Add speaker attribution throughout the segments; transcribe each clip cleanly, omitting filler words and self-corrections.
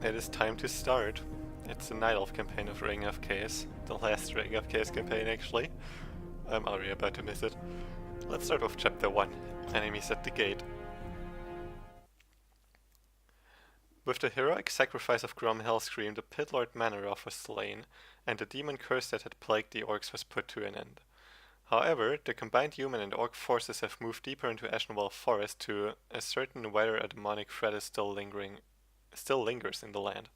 Speaker 1: It is time to start. It's the Night Elf campaign of Ring of Chaos. The last Ring of Chaos campaign, actually. I'm already about to miss it. Let's start with Chapter 1. Enemies at the Gate. With the heroic sacrifice of Grom Hellscream, the Pit Lord Manoroth was slain, and the demon curse that had plagued the orcs was put to an end. However, the combined human and orc forces have moved deeper into Ashenvale Forest to ascertain whether a demonic threat still lingers in the land.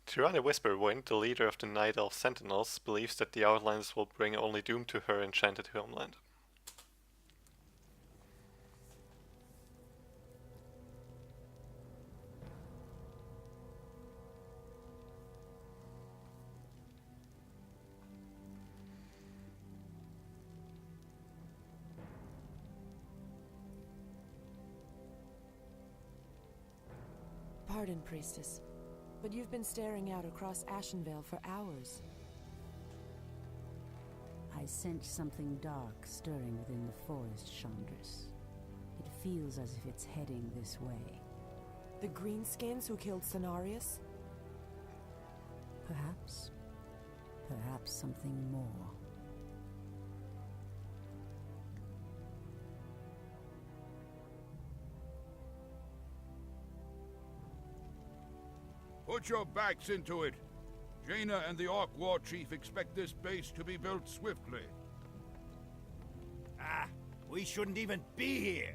Speaker 1: Tirana Whisperwind, the leader of the Night Elf Sentinels, believes that the Outlands will bring only doom to her enchanted homeland.
Speaker 2: Pardon, Priestess, but you've been staring out across Ashenvale for hours.
Speaker 3: I sense something dark stirring within the forest, Chandris. It feels as if it's heading this way.
Speaker 2: The Greenskins who killed Cenarius?
Speaker 3: Perhaps. Perhaps something more.
Speaker 4: Put your backs into it. Jaina and the Orc War Chief expect this base to be built swiftly.
Speaker 5: Ah, we shouldn't even be here.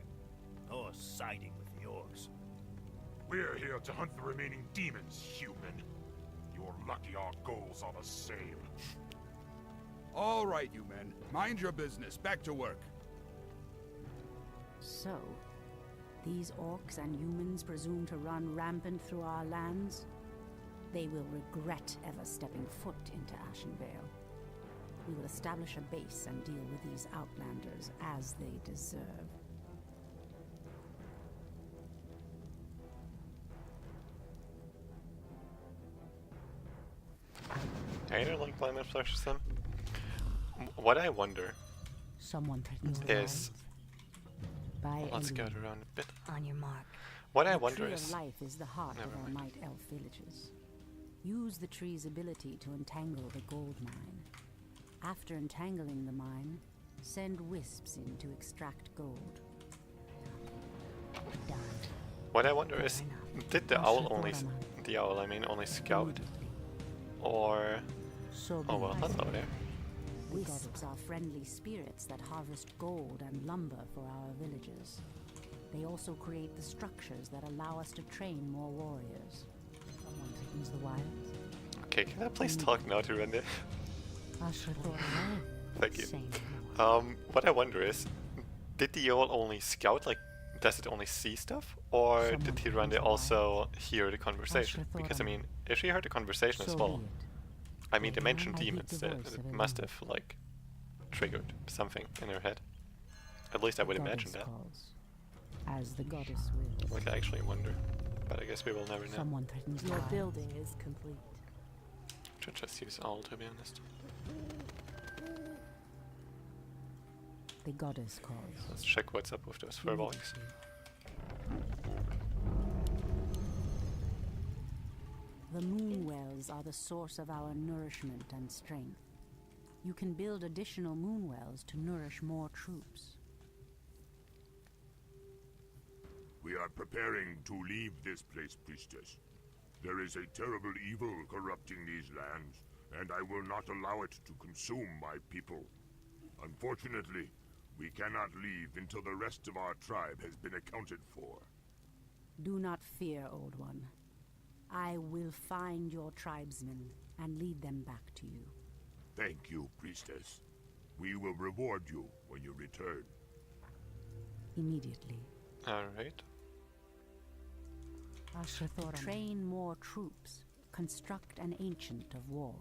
Speaker 5: Or siding with the orcs.
Speaker 6: We're here to hunt the remaining demons, human. You're lucky our goals are the same.
Speaker 4: All right, you men. Mind your business. Back to work.
Speaker 3: So, these orcs and humans presume to run rampant through our lands? They will regret ever stepping foot into Ashenvale. We will establish a base and deal with these outlanders as they deserve.
Speaker 1: I don't like climate flushes them. What I wonder
Speaker 3: Someone threatens
Speaker 1: is...
Speaker 3: By
Speaker 1: Let's go around a bit.
Speaker 3: On your mark.
Speaker 1: What I
Speaker 3: The
Speaker 1: wonder
Speaker 3: tree
Speaker 1: is...
Speaker 3: of life is the heart
Speaker 1: Never
Speaker 3: of our
Speaker 1: mind.
Speaker 3: Night Elf villages. Use the tree's ability to entangle the gold mine. After entangling the mine, send wisps in to extract gold. Done.
Speaker 1: What I wonder is,
Speaker 3: Fair enough.
Speaker 1: did the owl only... The owl, I mean, only scout? Or...
Speaker 3: So
Speaker 1: Oh well, hello there.
Speaker 3: Wisps are friendly spirits that harvest gold and lumber for our villages. They also create the structures that allow us to train more warriors. Someone threatens the wilds.
Speaker 1: Okay, can I please talk now to Rende? Thank you.
Speaker 3: Same more.
Speaker 1: What I wonder is, did the owl only scout, like, does it only see stuff? Or
Speaker 3: Someone
Speaker 1: did
Speaker 3: threatens
Speaker 1: Hirande
Speaker 3: the
Speaker 1: also hear the conversation? Because, I mean, if she heard the conversation as
Speaker 3: So
Speaker 1: well,
Speaker 3: be it.
Speaker 1: I mean, they mentioned
Speaker 3: I heed
Speaker 1: demons,
Speaker 3: the
Speaker 1: that
Speaker 3: voice
Speaker 1: it
Speaker 3: of a
Speaker 1: must
Speaker 3: woman.
Speaker 1: have, like, triggered something in her head. At least I would imagine
Speaker 3: Goddess
Speaker 1: that.
Speaker 3: calls, as the goddess wills.
Speaker 1: Like, I actually wonder. But I guess we will never know.
Speaker 3: Someone threatens
Speaker 2: Your
Speaker 3: the wilds.
Speaker 2: building is complete.
Speaker 1: Should just use all, to be honest.
Speaker 3: The goddess calls.
Speaker 1: Let's check what's up with those furbolgs.
Speaker 3: The moon wells are the source of our nourishment and strength. You can build additional moon wells to nourish more troops.
Speaker 6: We are preparing to leave this place, Priestess. There is a terrible evil corrupting these lands, and I will not allow it to consume my people. Unfortunately, we cannot leave until the rest of our tribe has been accounted for.
Speaker 3: Do not fear, Old One. I will find your tribesmen and lead them back to you.
Speaker 6: Thank you, Priestess. We will reward you when you return.
Speaker 3: Immediately.
Speaker 1: Alright.
Speaker 3: Train more troops. Construct an ancient of war.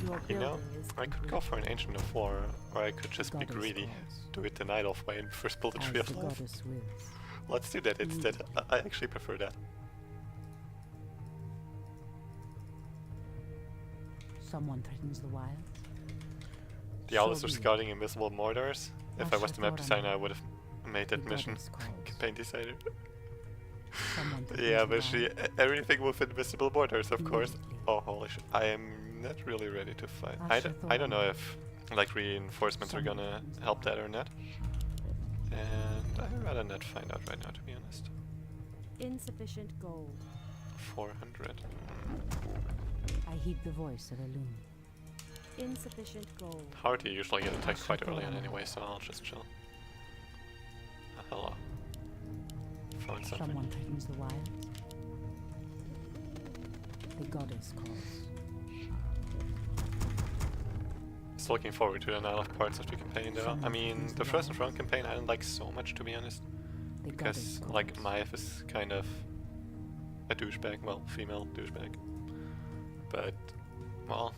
Speaker 2: Your
Speaker 1: You know,
Speaker 2: building is
Speaker 1: I could
Speaker 2: complete.
Speaker 1: go for an Ancient of War, or I could just be
Speaker 3: Goddess
Speaker 1: greedy.
Speaker 3: calls,
Speaker 1: Do it the Night Elf way and first build a
Speaker 3: as
Speaker 1: Tree of
Speaker 3: the
Speaker 1: Life.
Speaker 3: goddess wills.
Speaker 1: Let's do that instead. I actually prefer that.
Speaker 3: Someone threatens the wilds.
Speaker 1: The owls
Speaker 3: So
Speaker 1: are
Speaker 3: be it.
Speaker 1: scouting invisible mortars. If I was the map designer, I would have made that
Speaker 3: The
Speaker 1: mission.
Speaker 3: goddess calls.
Speaker 1: Campaign decided.
Speaker 3: Someone threatens
Speaker 1: Yeah,
Speaker 3: the
Speaker 1: but she
Speaker 3: wild.
Speaker 1: everything with invisible borders, of course.
Speaker 3: Immediately.
Speaker 1: Oh, holy shit! I am not really ready to fight. I don't know if like reinforcements are gonna help that or not. And I'd rather not find out right now, to be honest.
Speaker 7: Insufficient gold.
Speaker 1: 400.
Speaker 3: I heed the voice of a loon.
Speaker 7: Insufficient gold.
Speaker 1: Hard to usually get attacked quite early on anyway, so I'll just chill. Hello. Found something.
Speaker 3: Someone threatens the wilds. The goddess calls.
Speaker 1: Just looking forward to the Nile of parts of the campaign though. I mean, the Frozen Throne campaign I didn't like so much, to be honest.
Speaker 3: The goddess
Speaker 1: Because,
Speaker 3: calls.
Speaker 1: like, Maiev is kind of a douchebag. Well, female douchebag. But, well...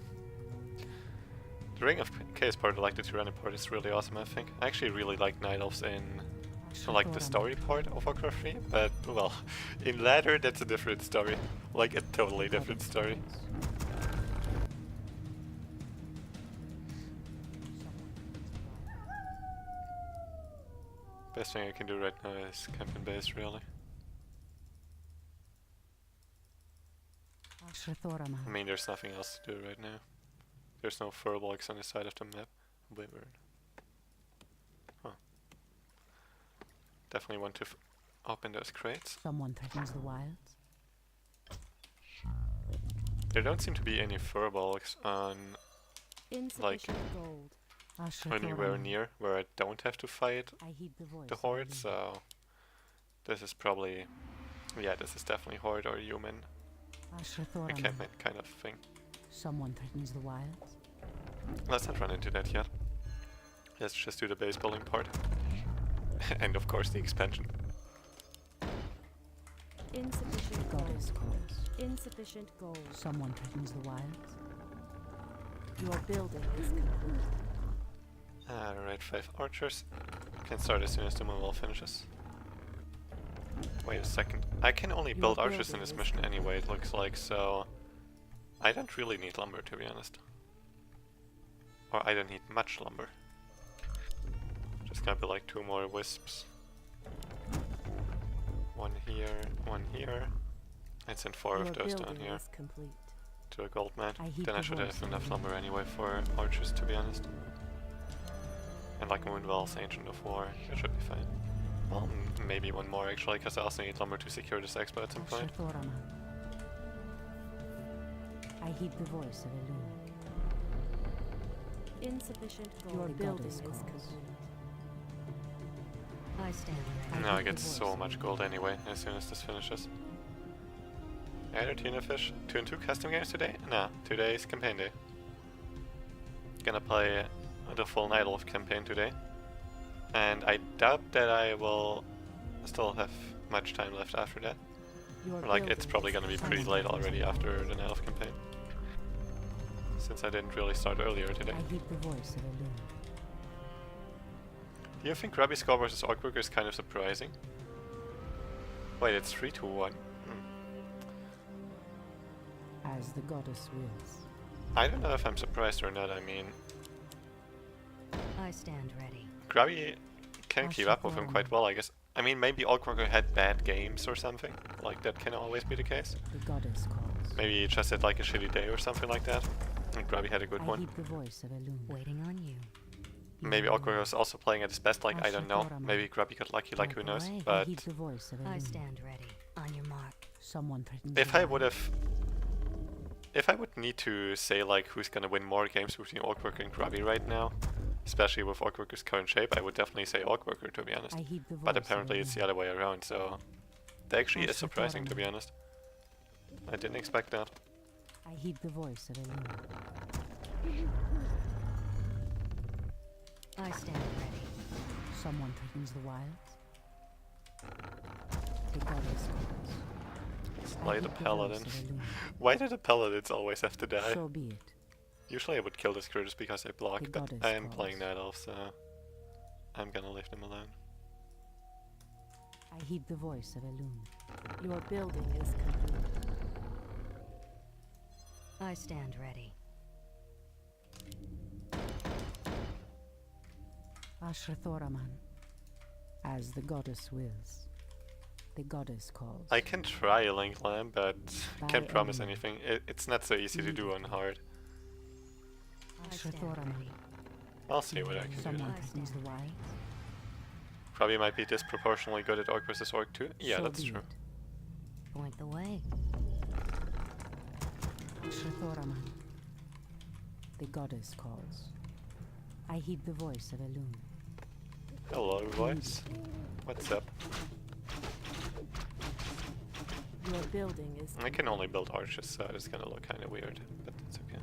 Speaker 1: The Ring of Chaos part, like the Tyranny part, is really awesome, I think. I actually really like Night Elves in, like, the story part of Warcraft 3, but, well, in Ladder, that's a different story. Like, a totally different story. Best thing I can do right now is camp in base, really. I mean, there's nothing else to do right now. There's no furbolgs on the side of the map. Wyvern. Huh. Definitely want to open those crates.
Speaker 3: Someone threatens the wilds.
Speaker 1: There don't seem to be any furbolgs on
Speaker 7: Insufficient gold.
Speaker 1: anywhere near where I don't have to fight
Speaker 3: I heed the voice
Speaker 1: the
Speaker 3: of a
Speaker 1: horde,
Speaker 3: loon.
Speaker 1: so this is probably, yeah, this is definitely horde or human encampment kind of thing.
Speaker 3: Someone threatens the wilds.
Speaker 1: Let's not run into that yet. Let's just do the base building part. And of course the expansion.
Speaker 7: Insufficient
Speaker 3: The goddess
Speaker 7: gold.
Speaker 3: calls.
Speaker 7: Insufficient gold.
Speaker 3: Someone threatens the wilds.
Speaker 7: Your building is complete.
Speaker 1: Alright, 5 archers. Can start as soon as the moon wall finishes. Wait a second. I can only build
Speaker 7: Your
Speaker 1: archers in
Speaker 7: building
Speaker 1: this
Speaker 7: is
Speaker 1: mission
Speaker 7: complete.
Speaker 1: anyway, it looks like, so... I don't really need lumber, to be honest. Or I don't need much lumber. Just gonna be like 2 more wisps. One here. And send 4
Speaker 7: Your
Speaker 1: of those down
Speaker 7: building
Speaker 1: here
Speaker 7: is complete.
Speaker 1: to a gold mine.
Speaker 3: I heed
Speaker 1: Then I
Speaker 3: the
Speaker 1: should
Speaker 3: voice
Speaker 1: have
Speaker 3: of
Speaker 1: enough
Speaker 3: the
Speaker 1: lumber anyway for archers, to be honest. And like Moonwell's Ancient of War, it should be fine. Well, maybe one more actually, because I also need lumber to secure this expo at some point.
Speaker 3: I heed the voice of a loon.
Speaker 7: Insufficient gold.
Speaker 3: Your
Speaker 7: Your building
Speaker 3: goddess
Speaker 7: is
Speaker 3: calls.
Speaker 7: complete.
Speaker 3: I stand ready.
Speaker 1: Now I get so much gold anyway, as soon as this finishes. Either tuna fish, 2 and 2 custom games today? No, today is campaign day. Gonna play the full Night Elf campaign today. And I doubt that I will still have much time left after that.
Speaker 7: Your
Speaker 1: Or, like, it's
Speaker 7: building
Speaker 1: probably
Speaker 7: is
Speaker 1: gonna be
Speaker 7: complete.
Speaker 1: pretty late already after the Night Elf campaign. Since I didn't really start earlier today.
Speaker 3: I heed the voice of a loon.
Speaker 1: Do you think Grubby Skull vs Orkworker is kind of surprising? Wait, it's 3 to 1.
Speaker 3: As the goddess wills.
Speaker 1: I don't know if I'm surprised or not, I mean...
Speaker 3: I stand ready.
Speaker 1: Grubby can
Speaker 3: I
Speaker 1: keep
Speaker 3: should
Speaker 1: up with
Speaker 3: go
Speaker 1: him
Speaker 3: on.
Speaker 1: quite well, I guess. I mean, maybe Orkworker had bad games or something. Like, that can always be the case.
Speaker 3: The goddess calls.
Speaker 1: Maybe he just had like a shitty day or something like that. And Grubby had a good
Speaker 3: I
Speaker 1: one.
Speaker 3: heed the voice of a loon. Waiting on you.
Speaker 1: Maybe Orkworker was also playing at his best, like, I don't know.
Speaker 3: Ashikaram.
Speaker 1: Maybe Grubby got lucky, like, who knows.
Speaker 3: I
Speaker 1: But
Speaker 3: heed the voice of a loon.
Speaker 8: I stand ready. On your mark.
Speaker 3: Someone threatens
Speaker 1: if
Speaker 3: the
Speaker 1: I would
Speaker 3: wild.
Speaker 1: have... If I would need to say, like, who's gonna win more games between Orkworker and Grubby right now, especially with Orkworker's current shape, I would definitely say Orkworker, to be honest.
Speaker 3: I heed the voice
Speaker 1: But
Speaker 3: of
Speaker 1: apparently
Speaker 3: a
Speaker 1: it's the
Speaker 3: loon.
Speaker 1: other way around, so... That actually is surprising, to be
Speaker 3: Ashikaram.
Speaker 1: honest. I didn't expect that.
Speaker 3: I heed the voice of a loon.
Speaker 8: I stand ready.
Speaker 3: Someone threatens the wilds. The goddess calls.
Speaker 1: Slay the
Speaker 3: heed the
Speaker 1: paladin.
Speaker 3: voice of a loon.
Speaker 1: Why do the paladins always have to die?
Speaker 3: So be it.
Speaker 1: Usually I would kill this crew just because they block,
Speaker 3: The
Speaker 1: but
Speaker 3: goddess
Speaker 1: I am
Speaker 3: calls.
Speaker 1: playing Night Elf, so I'm gonna leave them alone.
Speaker 3: I heed the voice of a loon.
Speaker 7: Your building is complete.
Speaker 8: I stand ready.
Speaker 3: Ashrathoraman. As the goddess wills. The goddess calls.
Speaker 1: I can try Link Lamb, but can't promise
Speaker 3: enemy.
Speaker 1: anything. It's not so easy to do on hard.
Speaker 8: I stand ready.
Speaker 1: I'll see what I can do.
Speaker 3: Someone
Speaker 1: Then.
Speaker 3: threatens the wild.
Speaker 1: Probably might be disproportionately good at Orc versus Orc too. Yeah,
Speaker 3: So
Speaker 1: that's
Speaker 3: be
Speaker 1: true.
Speaker 3: it.
Speaker 8: Point the way.
Speaker 3: Ashrathoraman. The goddess calls. I heed the voice of Elune.
Speaker 1: Hello, voice. What's up?
Speaker 7: Your building is
Speaker 1: I can only build arches, so it's gonna look kind of weird, but it's okay.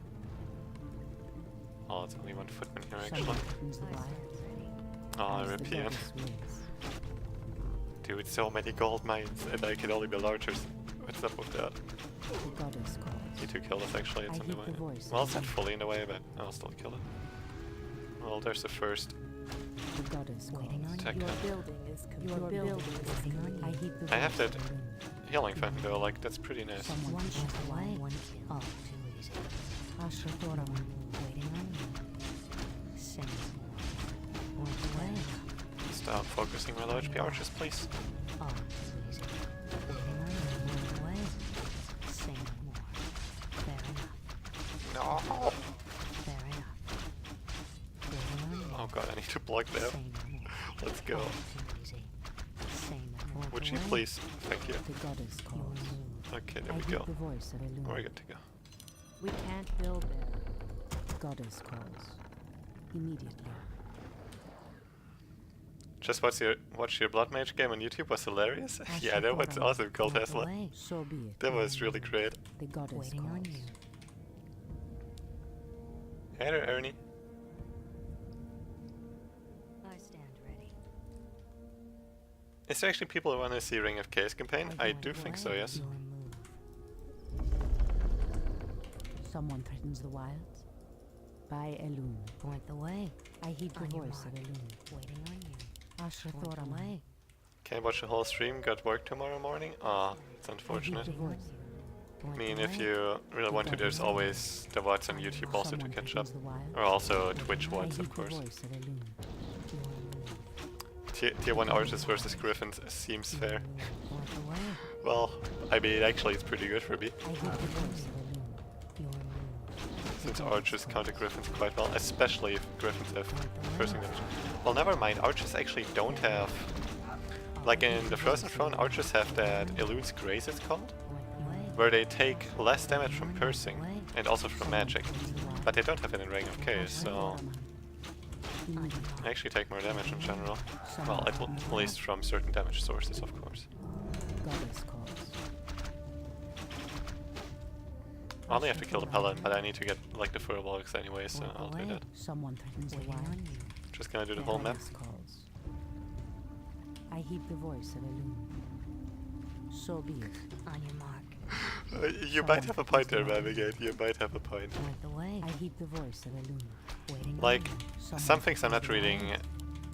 Speaker 1: Oh, it's only one footman here actually.
Speaker 3: Someone threatens the
Speaker 8: I
Speaker 3: wild.
Speaker 8: stand ready.
Speaker 1: Oh,
Speaker 3: As the
Speaker 1: European.
Speaker 3: goddess wills.
Speaker 1: Dude, so many gold mines, and I can only build archers. What's up with that?
Speaker 3: The goddess calls.
Speaker 1: Need to kill this actually, it's
Speaker 3: I
Speaker 1: in the
Speaker 3: heed
Speaker 1: way.
Speaker 3: the voice
Speaker 1: Well,
Speaker 3: of
Speaker 1: it's not
Speaker 3: the-
Speaker 1: fully in the way, but I'll still kill it. Well, there's the first.
Speaker 3: The goddess calls.
Speaker 8: Waiting on
Speaker 1: Attack
Speaker 8: you.
Speaker 7: your
Speaker 1: that.
Speaker 7: building is complete.
Speaker 2: Your building is
Speaker 8: Waiting on
Speaker 2: complete.
Speaker 3: I
Speaker 8: you.
Speaker 3: heed the voice
Speaker 1: I have that
Speaker 3: of Elune.
Speaker 1: healing fountain though, like, that's pretty nice.
Speaker 3: Someone
Speaker 8: One
Speaker 3: threatens
Speaker 8: shot
Speaker 3: the
Speaker 8: away,
Speaker 3: wild.
Speaker 8: one kill. Oh, too easy.
Speaker 3: Ashrathoraman.
Speaker 8: Waiting on you. Say no more. Point the way.
Speaker 1: Stop focusing my low HP archers, please.
Speaker 8: Oh, too easy. Waiting on you. Point the way. Say no more. Fair enough.
Speaker 1: No!
Speaker 8: Fair enough. Waiting on you.
Speaker 1: Oh god, I need to block that.
Speaker 8: Say no more.
Speaker 1: Let's go.
Speaker 8: Oh, too easy. Say no more.
Speaker 1: Would
Speaker 8: The
Speaker 1: you
Speaker 8: way.
Speaker 1: please? Thank you.
Speaker 3: The goddess
Speaker 8: Your
Speaker 3: calls.
Speaker 8: move.
Speaker 1: Okay, there
Speaker 3: I
Speaker 1: we
Speaker 3: heed
Speaker 1: go.
Speaker 3: the voice of Elune.
Speaker 1: We're good to go.
Speaker 7: We can't build there.
Speaker 3: Goddess calls. Immediately.
Speaker 1: Just watch your Blood Mage game on YouTube was hilarious. Yeah, that was awesome, Cold
Speaker 8: Point the
Speaker 1: Tesla.
Speaker 8: way.
Speaker 3: So be it.
Speaker 1: That was really great.
Speaker 3: The goddess
Speaker 8: Waiting
Speaker 3: calls.
Speaker 8: on you.
Speaker 1: Hey there, Ernie.
Speaker 8: I stand ready.
Speaker 1: Is there actually people who want to see Ring of Chaos campaign? I do think so, yes.
Speaker 8: Your move.
Speaker 3: Someone threatens the wilds. By Elune.
Speaker 8: Point the way.
Speaker 3: I heed the
Speaker 8: On your
Speaker 3: voice of
Speaker 8: mark.
Speaker 3: Elune.
Speaker 8: Waiting on you. Point the
Speaker 3: Ashrathoraman.
Speaker 8: way.
Speaker 1: Can't watch the whole stream, got work tomorrow morning? Ah, it's
Speaker 3: I heed
Speaker 1: unfortunate.
Speaker 3: the voice.
Speaker 1: I
Speaker 8: Point
Speaker 1: mean,
Speaker 8: the
Speaker 1: if
Speaker 8: way.
Speaker 1: you really want to, there's always the VODs on YouTube also to
Speaker 3: Someone
Speaker 1: catch up.
Speaker 3: threatens the wild.
Speaker 1: Or also Twitch
Speaker 3: I
Speaker 1: VODs,
Speaker 3: heed
Speaker 1: of
Speaker 3: the
Speaker 1: course.
Speaker 3: voice of Elune.
Speaker 8: Your move.
Speaker 1: Tier 1 archers versus griffins seems
Speaker 8: Your
Speaker 1: fair.
Speaker 8: move. Point the way.
Speaker 1: Well, I mean, actually it's pretty good for me,
Speaker 3: I heed the voice of Elune.
Speaker 8: Your move.
Speaker 1: since archers counter griffins quite well, especially if griffins have piercing damage. Well, never mind, archers actually don't have... Like in the Frozen Throne, archers have that Elude's Grace, it's called,
Speaker 8: Point the way.
Speaker 1: where they take less damage from piercing, and also from magic. But they don't have it in Ring of Chaos, so I actually take more damage in general. Well, at least from certain damage sources, of course.
Speaker 3: Goddess calls.
Speaker 1: I only have to kill the paladin, but I need to get like the Furbolgs anyway, so I'll do that.
Speaker 3: Someone threatens the
Speaker 8: Waiting
Speaker 3: wild.
Speaker 8: on you.
Speaker 1: Just gonna do the whole map.
Speaker 3: Goddess calls. I heed the voice of Elune. So be it.
Speaker 8: On your mark.
Speaker 1: You might have a point there, Navigate. You might have a point.
Speaker 8: Point the way.
Speaker 3: I heed the voice of Elune.
Speaker 8: Waiting
Speaker 1: Like,
Speaker 8: on you.
Speaker 3: Someone
Speaker 1: some things I'm
Speaker 3: threatens
Speaker 1: not
Speaker 3: the
Speaker 1: reading
Speaker 3: wild.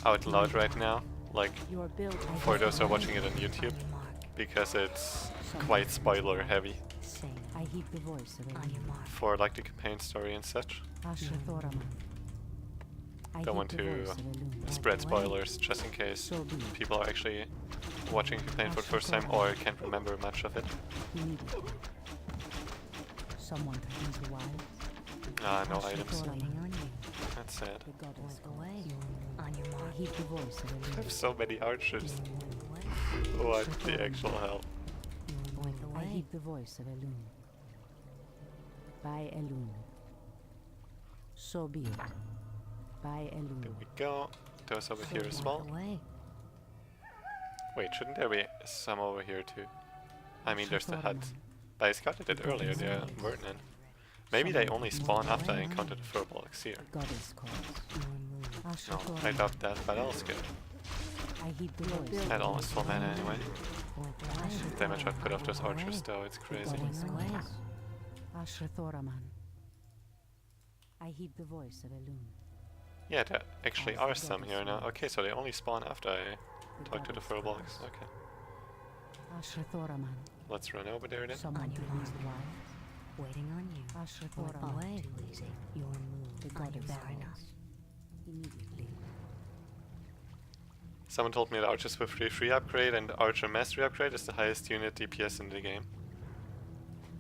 Speaker 1: out loud right now, like
Speaker 7: Your building
Speaker 1: for those who are watching it on
Speaker 8: On
Speaker 1: YouTube,
Speaker 8: your mark.
Speaker 1: because it's quite spoiler heavy
Speaker 8: Say
Speaker 3: I heed the voice of
Speaker 8: on
Speaker 3: Elune.
Speaker 8: your mark.
Speaker 1: for like the campaign story and such.
Speaker 3: Ashrathoraman. I
Speaker 1: Don't
Speaker 3: heed
Speaker 1: want
Speaker 3: the
Speaker 1: to
Speaker 3: voice of Elune.
Speaker 1: spread spoilers just in case
Speaker 3: So be it.
Speaker 1: people are actually watching campaign for the first time or can't remember much of it.
Speaker 3: Immediately. Someone threatens the wild.
Speaker 1: Ah, no items.
Speaker 8: Waiting on you.
Speaker 1: That's sad.
Speaker 3: The goddess
Speaker 8: Point the
Speaker 3: calls.
Speaker 8: way. On your
Speaker 3: I
Speaker 8: mark.
Speaker 3: heed the voice of
Speaker 1: I
Speaker 3: Elune.
Speaker 1: have so many archers.
Speaker 8: Point the way.
Speaker 1: What the actual hell?
Speaker 8: Point the
Speaker 3: I
Speaker 8: way.
Speaker 3: heed the voice of Elune. By Elune. So be it. By Elune.
Speaker 1: There we go. Those over here as well.
Speaker 8: Point the way.
Speaker 1: Wait, shouldn't there be some over here too? I mean, there's the hut.
Speaker 3: Ashrathoraman.
Speaker 1: But I scouted it earlier, they weren't in. Maybe they only spawn after I encounter the Furbolgs here.
Speaker 3: Goddess calls.
Speaker 8: Your move.
Speaker 1: No, I
Speaker 3: Ashrathoraman.
Speaker 1: doubt that, but I'll skip.
Speaker 3: I heed the voice.
Speaker 1: I had almost full mana anyway.
Speaker 8: Point the way.
Speaker 1: Damage I put off those archers though, it's
Speaker 3: The
Speaker 1: crazy.
Speaker 3: goddess
Speaker 8: Waiting on you.
Speaker 3: calls. Ashrathoraman. I heed the voice of Elune.
Speaker 1: Yeah, there actually are some here now. Okay, so they only spawn after I talk to the
Speaker 3: goddess
Speaker 1: Furbolgs.
Speaker 3: calls.
Speaker 1: Okay,
Speaker 3: Ashrathoraman.
Speaker 1: let's run over there then.
Speaker 3: Someone
Speaker 8: On your
Speaker 3: threatens
Speaker 8: mark.
Speaker 3: the wild.
Speaker 8: Waiting on you. Point the
Speaker 3: Ashrathoraman.
Speaker 8: way. Too easy. Your move.
Speaker 3: The
Speaker 8: On your
Speaker 3: goddess
Speaker 8: mark.
Speaker 3: calls. Immediately.
Speaker 1: Someone told me that Archers with free upgrade and Archer Mastery upgrade is the highest unit DPS in the game.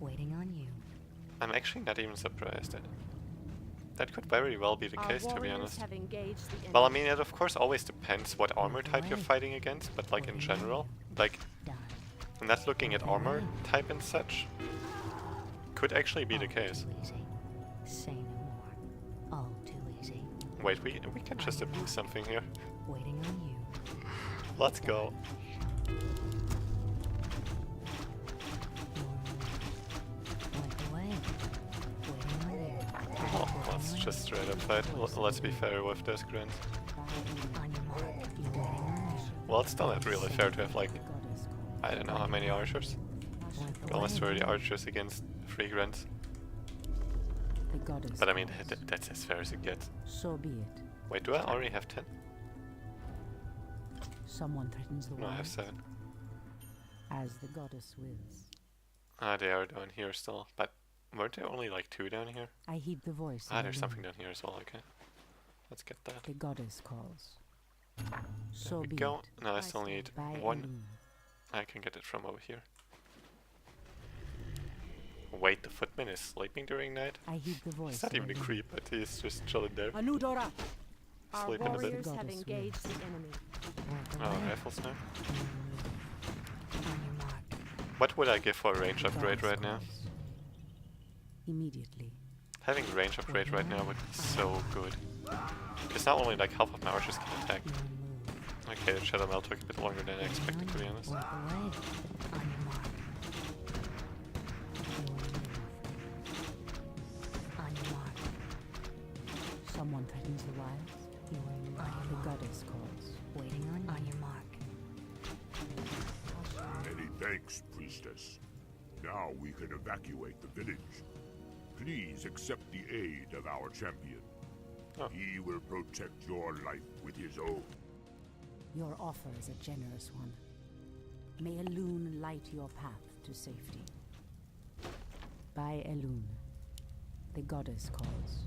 Speaker 8: Waiting on you.
Speaker 1: I'm actually not even surprised. That could very well be the
Speaker 7: Our
Speaker 1: case, to be
Speaker 7: warriors
Speaker 1: honest.
Speaker 7: have engaged the
Speaker 1: Well, I
Speaker 7: enemy.
Speaker 1: mean, it of course always depends what armor type you're fighting against, but like in general, like,
Speaker 8: Done.
Speaker 1: I'm not looking at armor type and such, could actually be the
Speaker 8: All
Speaker 1: case.
Speaker 8: too easy. Say no more. All too easy.
Speaker 1: Wait, we can just abuse something here.
Speaker 8: Waiting on you.
Speaker 1: Let's go.
Speaker 8: Like away. Waiting on you.
Speaker 1: Well, let's just straight up fight. Let's be fair with this, Grant.
Speaker 8: On your mark. You waiting on you.
Speaker 1: Well, it's still not really fair to have like, I don't know how many archers.
Speaker 8: Like
Speaker 1: Almost
Speaker 8: away.
Speaker 1: 30 archers against 3 grunts.
Speaker 2: The goddess
Speaker 1: But I mean,
Speaker 2: calls.
Speaker 1: that's as fair as it gets.
Speaker 2: So be it.
Speaker 1: Wait, do I already have 10?
Speaker 2: Someone threatens the
Speaker 1: No, I have
Speaker 2: wild,
Speaker 1: 7.
Speaker 2: as the goddess wills.
Speaker 1: Ah, they are down here still. But weren't there only like 2 down here?
Speaker 2: I heed the voice.
Speaker 1: Ah,
Speaker 2: of
Speaker 1: there's
Speaker 2: Elune.
Speaker 1: something down here as well, okay. Let's get that.
Speaker 2: The goddess calls. So
Speaker 1: There we
Speaker 2: be
Speaker 1: go.
Speaker 2: it.
Speaker 1: No, I
Speaker 7: I
Speaker 1: still
Speaker 7: see.
Speaker 1: need
Speaker 2: By
Speaker 1: 1.
Speaker 2: Elune.
Speaker 1: I can get it from over here. Wait, the footman is sleeping during night?
Speaker 2: I heed the voice.
Speaker 1: He's not
Speaker 2: of
Speaker 1: even a
Speaker 2: Elune.
Speaker 1: creep, but he's just chilling there.
Speaker 2: Anudora!
Speaker 7: Our
Speaker 1: Sleeping a bit.
Speaker 7: warriors have
Speaker 2: Goddess
Speaker 7: engaged the enemy.
Speaker 8: Like
Speaker 1: Oh,
Speaker 8: away.
Speaker 1: rifles now.
Speaker 8: On your mark.
Speaker 1: What would I give for a range
Speaker 2: The
Speaker 1: upgrade
Speaker 2: goddess
Speaker 1: right now?
Speaker 2: calls. Immediately.
Speaker 1: Having range upgrade right now would be so good. Because not only like half of my archers can attack.
Speaker 8: Your move.
Speaker 1: Okay, the Shadow Melt took a bit longer than I expected, to be honest.
Speaker 8: Walk away. On your mark. Your move. On your mark.
Speaker 2: Someone threatens the wild.
Speaker 8: Your move. On
Speaker 2: The
Speaker 8: your mark.
Speaker 2: goddess calls.
Speaker 8: Waiting on you. On your mark.
Speaker 6: Many thanks, priestess. Now we can evacuate the village. Please accept the aid of our champion.
Speaker 1: Oh.
Speaker 6: He will protect your life with his own.
Speaker 2: Your offer is a generous one. May Elune light your path to safety. By Elune, the goddess calls.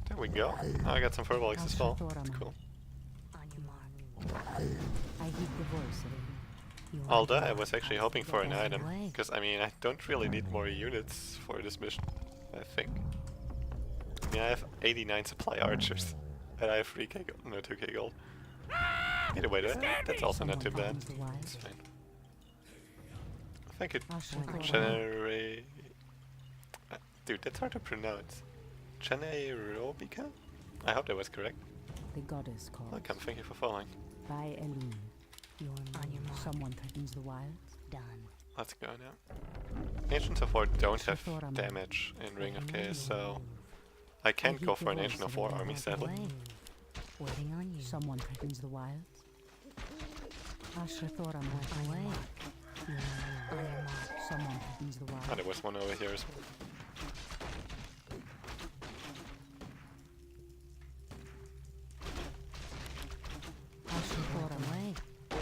Speaker 1: There we go. Oh, I got some Furbolgs as well. That's cool.
Speaker 8: On your mark.
Speaker 2: I heed the voice of Elune.
Speaker 8: You are
Speaker 1: Although I
Speaker 8: marked.
Speaker 1: was actually hoping for an
Speaker 8: Walk
Speaker 1: item.
Speaker 8: away.
Speaker 1: Because, I mean, I don't really need more units for this mission, I think. I mean, I have 89 supply archers. And I have 3k gold. No, 2k gold. Either way, that's also not too bad. It's fine. If I could generate... Dude, that's hard to pronounce. Generobica? I hope that was correct.
Speaker 2: The goddess calls.
Speaker 1: Welcome, thank you for following.
Speaker 2: By Elune,
Speaker 8: Your move. On your mark.
Speaker 2: someone threatens the wild.
Speaker 8: Done.
Speaker 1: Let's go now. Ancients of War don't have damage in Ring of Chaos, so I can't go for an Ancient of War army, sadly.
Speaker 8: Away. Waiting on you.
Speaker 2: Someone threatens the wild. Ashrathora
Speaker 8: Walk away. Your move. On your mark.
Speaker 2: Someone threatens the
Speaker 1: Oh,
Speaker 2: wild.
Speaker 1: there was one over here as well.
Speaker 2: Ashrathora
Speaker 8: Away. Fair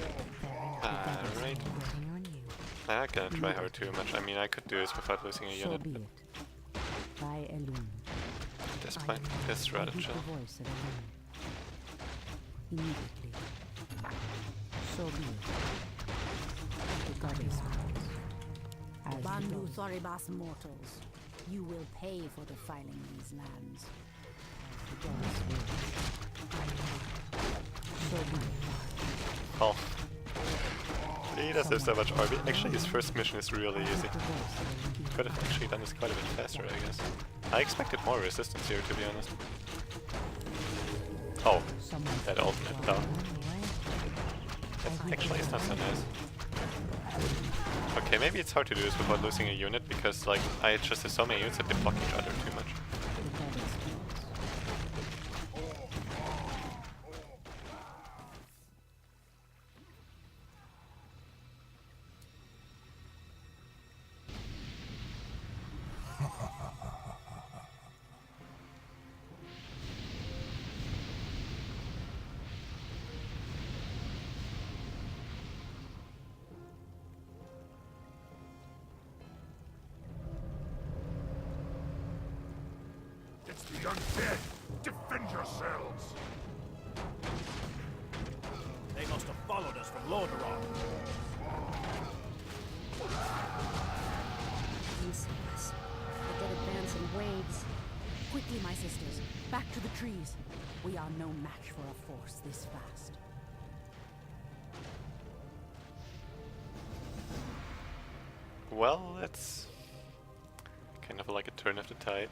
Speaker 8: enough.
Speaker 1: Alright.
Speaker 8: Waiting on you.
Speaker 1: I'm not gonna try hard too much. I mean, I could do this without losing a
Speaker 2: So
Speaker 1: unit,
Speaker 2: be
Speaker 1: but
Speaker 2: it. By Elune,
Speaker 1: at this point, it's
Speaker 2: I
Speaker 1: rather
Speaker 2: heed
Speaker 1: chill.
Speaker 2: the voice of Elune. Immediately. So be it. The goddess calls. As the
Speaker 3: Bandu
Speaker 2: gods.
Speaker 3: Thoribas mortals, you will pay for defiling these lands.
Speaker 2: The goddess wills. So be it.
Speaker 1: Oh. He does have so much army. Actually, his first mission is really easy.
Speaker 2: The voice of Elune.
Speaker 1: Could have actually done this quite a bit faster, I guess. I expected more resistance here, to be honest. Oh,
Speaker 2: Someone
Speaker 1: that
Speaker 2: threatens
Speaker 1: ultimate
Speaker 2: the
Speaker 1: down.
Speaker 2: wild.
Speaker 1: That actually is not so nice. Okay, maybe it's hard to do this without losing a unit, because like I just have so many units that they block each other too much.
Speaker 2: The goddess calls.
Speaker 6: It's the undead! Defend yourselves!
Speaker 5: Lord RoC.
Speaker 3: Please save us. The dead advance in waves. Quickly, my sisters. Back to the trees. We are no match for a force this fast.
Speaker 1: Well, that's kind of like a turn of the tide.